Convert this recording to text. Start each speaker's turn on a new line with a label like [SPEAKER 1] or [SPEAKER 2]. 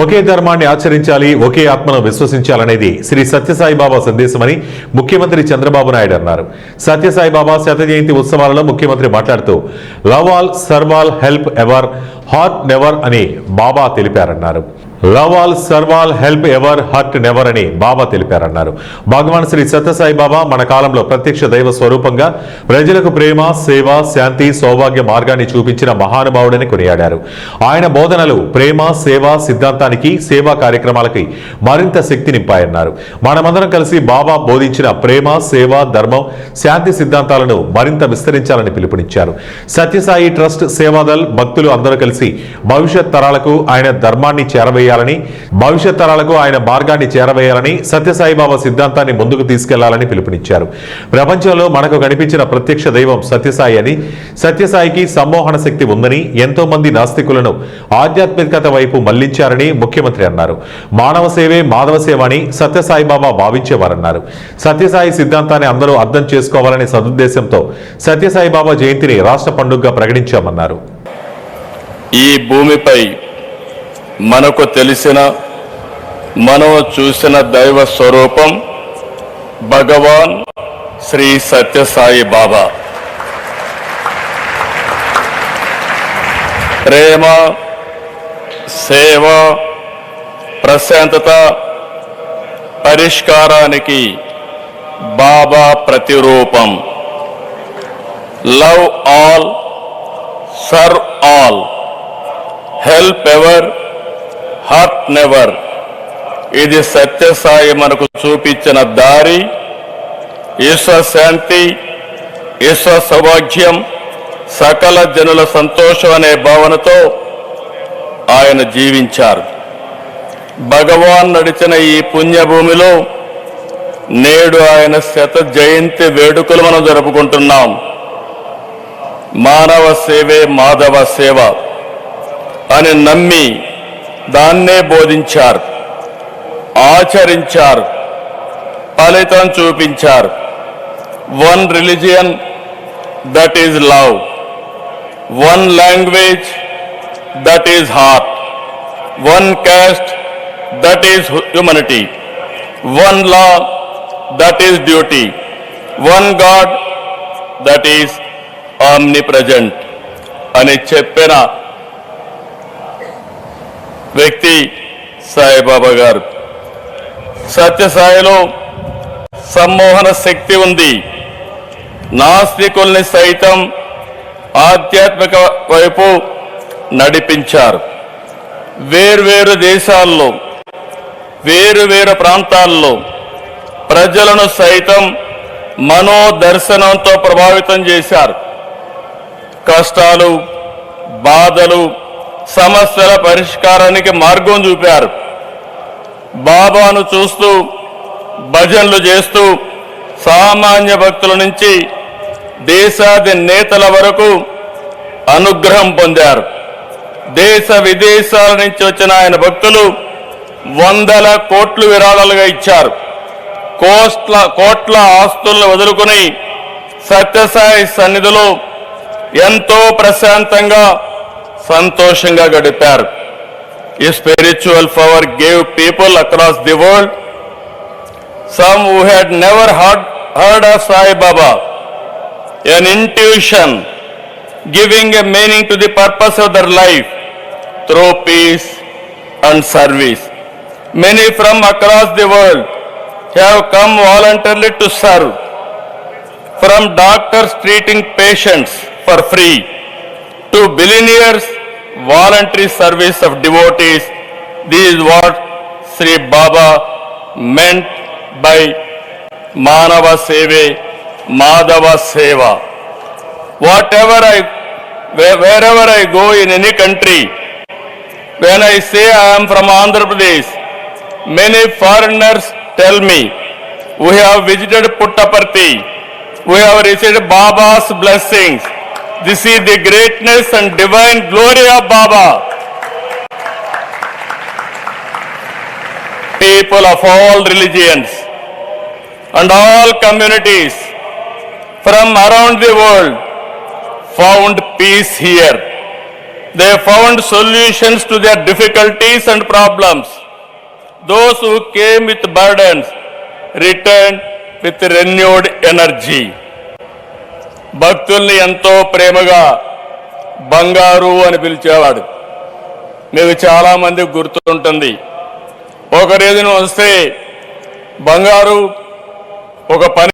[SPEAKER 1] ఒకే ధర్మాన్ని ఆచరించాలి, ఒకే ఆత్మను విశ్వసించాలనేది శ్రీ సత్యసాయిబాబా సందేశమని ముఖ్యమంత్రి చంద్రబాబు నాయుడు అన్నారు. సత్యసాయిబాబా శత జయంతి ఉత్సవాలలో ముఖ్యమంత్రి మాట్లాడుతూ love all, serve all, help ever, hurt never అని బాబా తెలిపారన్నారు. Love all, serve all, help ever, hurt never అని బాబా తెలిపారన్నారు. భగవాన్ శ్రీ సత్యసాయి బాబా మన కాలంలో ప్రత్యక్ష దైవ స్వరూపంగా ప్రజలకు ప్రేమ, సేవ, శాంతి, సౌభాగ్య మార్గాన్ని చూపించిన మహానుభావుడని కొనియాడారు. ఆయన బోధనలు ప్రేమ, సేవ సిద్ధాంతానికి, సేవా కార్యక్రమాలకి మరింత శక్తి నింపాయన్నారు. మనమందరం కలిసి బాబా బోధించిన ప్రేమ, సేవ, ధర్మం, శాంతి సిద్ధాంతాలను మరింత విస్తరించాలని పిలుపునిచ్చారు. సత్యసాయి ట్రస్ట్, సేవాదల్ భక్తులు అందరూ కలిసి భవిష్యత్ తరాలకు ఆయన ధర్మాన్ని చేరవేయాలని, భవిష్యత్ తరాలకు ఆయన మార్గాన్ని చేరవేయాలని, సత్యసాయిబాబా సిద్ధాంతాన్ని ముందుకు తీసుకెళ్లాలని పిలుపునిచ్చారు. ప్రపంచంలో మనకు కనిపించిన ప్రత్యక్ష దైవం సత్యసాయి అని, సత్యసాయికి సమ్మోహన శక్తి ఉందని, ఎంతో మంది నాస్తికులను ఆధ్యాత్మికత వైపు మళ్లించారని ముఖ్యమంత్రి అన్నారు. మానవ సేవే మాధవ సేవ అని సత్యసాయిబాబా భావించేవారన్నారు. సత్యసాయి సిద్ధాంతాన్ని అందరూ అర్థం చేసుకోవాలనే సదుద్దేశంతో సత్యసాయిబాబా జయంతిని రాష్ట్ర పండుగగా ప్రకటించామన్నారు.
[SPEAKER 2] ఈ భూమిపై మనకు తెలిసిన, మనం చూసిన దైవ స్వరూపం భగవాన్ శ్రీ సత్యసాయి బాబా. ప్రేమ, సేవ, ప్రశాంతత, పరిష్కారానికి బాబా ప్రతిరూపం. Love all, serve all, help ever, hurt never. ఇది సత్యసాయి మనకు చూపించిన దారి. ఈశ్వశాంతి, ఈశ్వర సౌభాగ్యం, సకల జనుల సంతోషం అనే భావనతో ఆయన జీవించారు. భగవాన్ నడిచిన ఈ పుణ్యభూమిలో నేడు ఆయన శత జయంతి వేడుకలు మనం జరుపుకుంటున్నాం. మానవ సేవే మాధవ సేవ అని నమ్మి దాన్నే బోధించారు, ఆచరించారు, ఫలితం చూపించారు. One religion, that is love. One language, that is heart. One caste, that is humanity. One law, that is duty. One God, that is omnipresent అని చెప్పిన వ్యక్తి సాయిబాబా గారు. సత్యసాయిలో సమ్మోహన శక్తి ఉంది. నాస్తికుల్ని సైతం ఆధ్యాత్మిక వైపు నడిపించారు. వేర్వేరు దేశాల్లో, వేరువేరు ప్రాంతాల్లో ప్రజలను సైతం మనోదర్శనంతో ప్రభావితం చేశారు. కష్టాలు, బాధలు, సమస్యల పరిష్కారానికి మార్గం చూపారు. బాబాను చూస్తూ, భజనలు చేస్తూ సామాన్య భక్తుల నుంచి దేశాధినేతల వరకు అనుగ్రహం పొందారు. దేశ విదేశాల నుంచి వచ్చిన ఆయన భక్తులు వందల కోట్లు విరాళాలుగా ఇచ్చారు. కోట్ల ఆస్తులను వదులుకుని సత్యసాయి సన్నిధిలో ఎంతో ప్రశాంతంగా, సంతోషంగా గడిపారు. ఈ spiritual power gave people across the world, some who had never heard of Sai Baba, an intuition giving a meaning to the purpose of their life through peace and service. Many from across the world have come voluntarily to serve, from doctors treating patients for free to billionaires voluntary service of devotees. This is what Sri Baba meant by Manava Seve, Madhava Seva. Wherever I go in any country, when I say I am from Andhra Pradesh, many foreigners tell me, we have visited Puttaparthi, we have received Baba's blessings. This is the greatness and divine glory of Baba. People of all religions and all communities from around the world found peace here. They found solutions to their difficulties and problems. Those who came with burdens returned with renewed energy. భక్తుల్ని ఎంతో ప్రేమగా బంగారు అని పిలిచేవాడు. మీకు చాలా మందికి గుర్తుంటుంది. ఒక రోజున వస్తే బంగారు ఒక పని